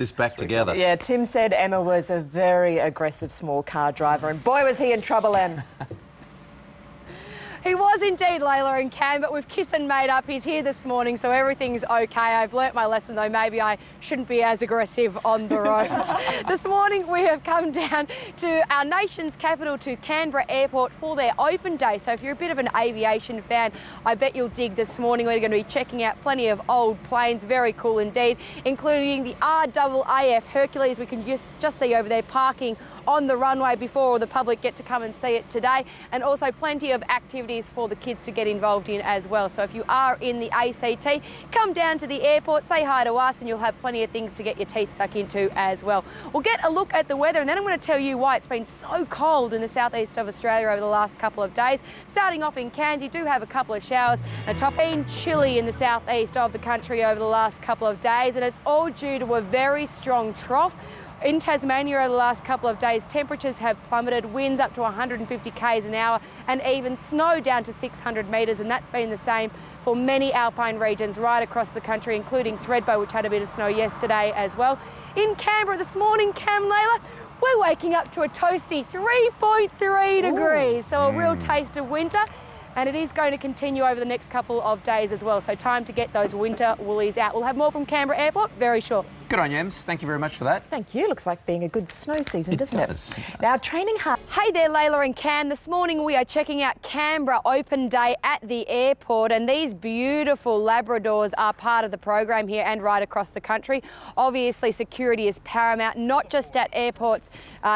this back together. Yeah, Tim said Emma was a very aggressive small car driver, and boy was he in trouble, Em. He was indeed, Layla and Cam, but we've kissed and made up. He's here this morning, so everything's okay. I've learnt my lesson, though. Maybe I shouldn't be as aggressive on the roads. This morning, we have come down to our nation's capital, to Canberra Airport, for their open day. So if you're a bit of an aviation fan, I bet you'll dig this morning. We're going to be checking out plenty of old planes, very cool indeed, including the RAAF Hercules. We can just see over there parking on the runway before the public get to come and see it today, and also plenty of activities for the kids to get involved in as well. So if you are in the ACT, come down to the airport, say hi to us, and you'll have plenty of things to get your teeth stuck into as well. We'll get a look at the weather, and then I'm going to tell you why it's been so cold in the southeast of Australia over the last couple of days. Starting off in Cairns, you do have a couple of showers, and a top been chilly in the southeast of the country over the last couple of days, and it's all due to a very strong trough. In Tasmania over the last couple of days, temperatures have plummeted, winds up to 150 k's an hour, and even snow down to 600 metres, and that's been the same for many alpine regions right across the country, including Thredbo, which had a bit of snow yesterday as well. In Canberra this morning, Cam, Layla, we're waking up to a toasty 3.3 degrees, so a real taste of winter. And it is going to continue over the next couple of days as well, so time to get those winter woolies out. We'll have more from Canberra Airport very short. Good on you, Ems. Thank you very much for that. Thank you. Looks like being a good snow season, doesn't it? Now, training hard. Hey there, Layla and Cam. This morning we are checking out Canberra Open Day at the airport, and these beautiful Labradors are part of the program here and right across the country. Obviously, security is paramount, not just at airports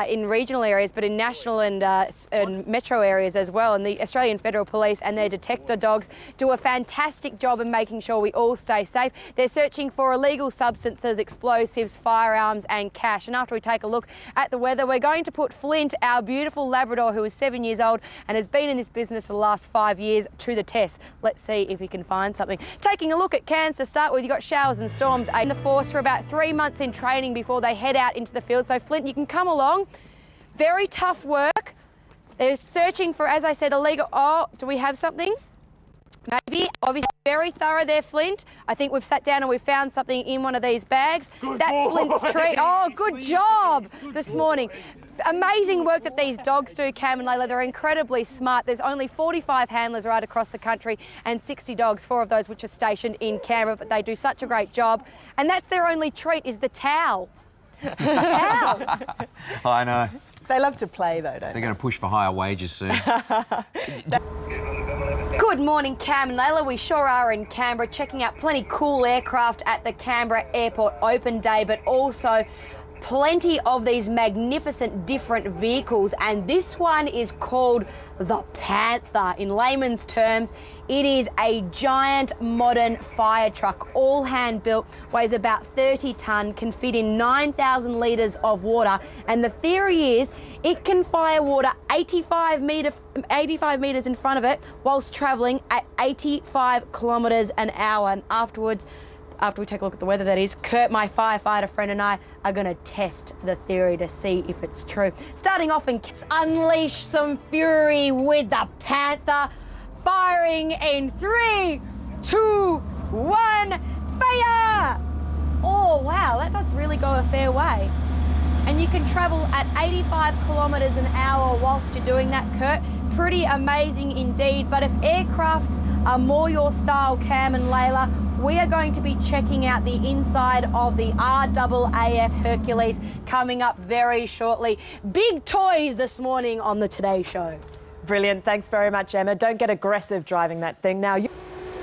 in regional areas, but in national and metro areas as well. And the Australian Federal Police and their detector dogs do a fantastic job in making sure we all stay safe. They're searching for illegal substances, explosives, firearms and cash. And after we take a look at the weather, we're going to put Flint, our beautiful Labrador who is 7 years old and has been in this business for the last 5 years, to the test. Let's see if we can find something. Taking a look at Cairns to start with, you've got showers and storms in the force for about 3 months in training before they head out into the field. So Flint, you can come along. Very tough work. They're searching for, as I said, illegal. Oh, do we have something? Maybe. Obviously very thorough there, Flint. I think we've sat down and we've found something in one of these bags. That's Flint's treat. Oh, good job this morning. Amazing work that these dogs do, Cam and Layla. They're incredibly smart. There's only 45 handlers right across the country and 60 dogs, 4 of those which are stationed in Canberra, but they do such a great job. And that's their only treat, is the towel. The towel. I know. They love to play, though, don't they? They're going to push for higher wages soon. Good morning, Cam and Layla. We sure are in Canberra, checking out plenty cool aircraft at the Canberra Airport Open Day, but also plenty of these magnificent different vehicles, and this one is called the Panther. In layman's terms, it is a giant modern fire truck, all hand built, weighs about 30 tonne, can fit in 9,000 litres of water, and the theory is it can fire water 85 metres in front of it whilst travelling at 85 kilometres an hour. And afterwards, after we take a look at the weather, that is, Kurt, my firefighter friend, and I are going to test the theory to see if it's true. Starting off in Cairns, unleash some fury with the Panther, firing in 3, 2, 1, fire! Oh, wow, that does really go a fair way. And you can travel at 85 kilometres an hour whilst you're doing that, Kurt. Pretty amazing indeed. But if aircrafts are more your style, Cam and Layla, we are going to be checking out the inside of the RAAF Hercules coming up very shortly. Big toys this morning on the Today Show. Brilliant. Thanks very much, Emma. Don't get aggressive driving that thing now.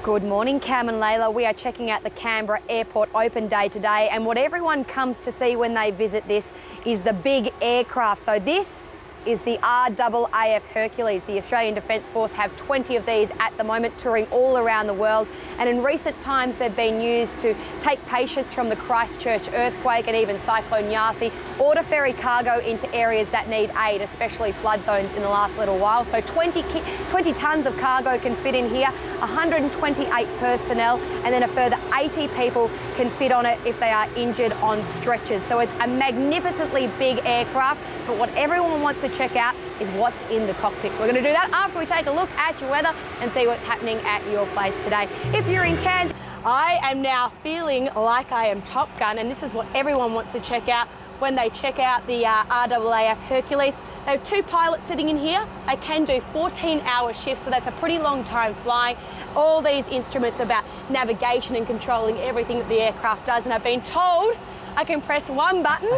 Good morning, Cam and Layla. We are checking out the Canberra Airport Open Day today, and what everyone comes to see when they visit this is the big aircraft. So this is the RAAF Hercules. The Australian Defence Force have 20 of these at the moment, touring all around the world, and in recent times they've been used to take patients from the Christchurch earthquake and even Cyclone Yasi, or to ferry cargo into areas that need aid, especially flood zones in the last little while. So 20 tonnes of cargo can fit in here, 128 personnel, and then a further 80 people can fit on it if they are injured on stretchers. So it's a magnificently big aircraft, but what everyone wants to check out is what's in the cockpit. So we're going to do that after we take a look at your weather and see what's happening at your place today. If you're in Cairns, I am now feeling like I am Top Gun, and this is what everyone wants to check out when they check out the RAAF Hercules. They have 2 pilots sitting in here. They can do 14-hour shifts, so that's a pretty long time flying. All these instruments about navigation and controlling everything that the aircraft does, and I've been told I can press one button.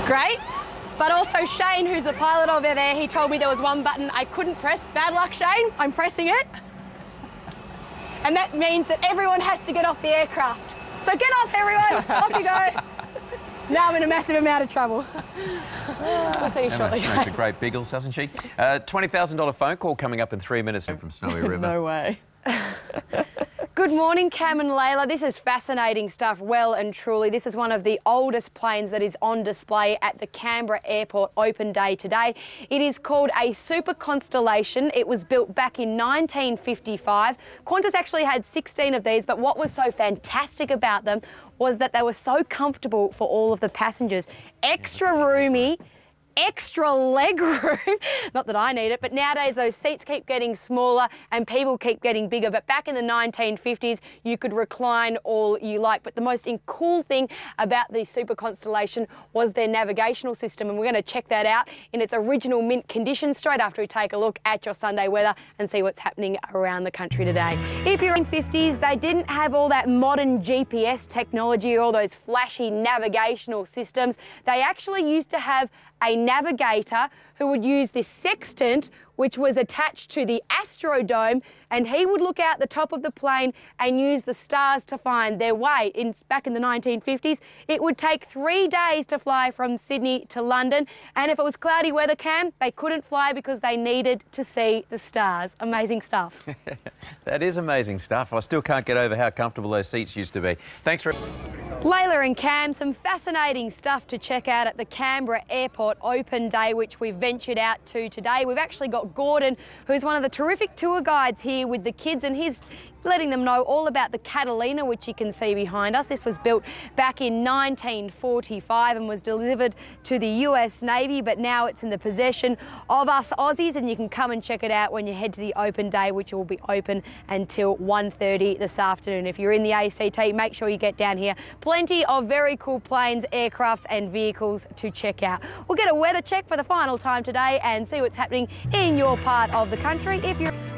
Great. But also Shane, who's the pilot over there, he told me there was one button I couldn't press. Bad luck, Shane. I'm pressing it. And that means that everyone has to get off the aircraft. So get off, everyone. Off you go. Now I'm in a massive amount of trouble. We'll see you shortly, guys. She makes a great biggles, doesn't she? $20,000 phone call coming up in 3 minutes from Snowy River. No way. Good morning, Cam and Layla. This is fascinating stuff, well and truly. This is one of the oldest planes that is on display at the Canberra Airport Open Day today. It is called a Super Constellation. It was built back in 1955. Qantas actually had 16 of these, but what was so fantastic about them was that they were so comfortable for all of the passengers. Extra roomy, extra leg room. Not that I need it, but nowadays those seats keep getting smaller and people keep getting bigger. But back in the 1950s, you could recline all you like. But the most cool thing about the Super Constellation was their navigational system. And we're going to check that out in its original mint condition straight after we take a look at your Sunday weather and see what's happening around the country today. If you're in the 50s, they didn't have all that modern GPS technology or all those flashy navigational systems. They actually used to have a navigator who would use this sextant, which was attached to the Astrodome, and he would look out the top of the plane and use the stars to find their way. Back in the 1950s, it would take 3 days to fly from Sydney to London, and if it was cloudy weather, Cam, they couldn't fly because they needed to see the stars. Amazing stuff. That is amazing stuff. I still can't get over how comfortable those seats used to be. Thanks for... Layla and Cam, some fascinating stuff to check out at the Canberra Airport Open Day, which we've ventured out to today. We've actually got Gordon, who's one of the terrific tour guides here with the kids, and he's letting them know all about the Catalina, which you can see behind us. This was built back in 1945 and was delivered to the US Navy, but now it's in the possession of us Aussies, and you can come and check it out when you head to the Open Day, which will be open until 1:30 this afternoon. If you're in the ACT, make sure you get down here. Plenty of very cool planes, aircrafts and vehicles to check out. We'll get a weather check for the final time today and see what's happening in your part of the country.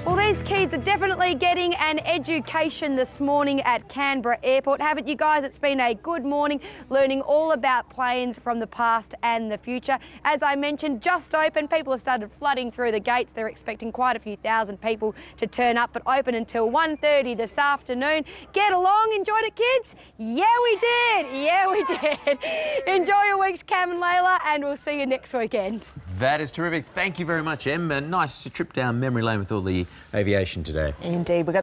Well, these kids are definitely getting an education this morning at Canberra Airport, haven't you guys? It's been a good morning learning all about planes from the past and the future. As I mentioned, just open, people have started flooding through the gates. They're expecting quite a few thousand people to turn up, but open until 1:30 this afternoon. Get along, enjoyed it, kids? Yeah, we did. Yeah, we did. Enjoy your weeks, Cam and Layla, and we'll see you next weekend. That is terrific. Thank you very much, Em. A nice trip down memory lane with all the aviation today. Indeed. We've got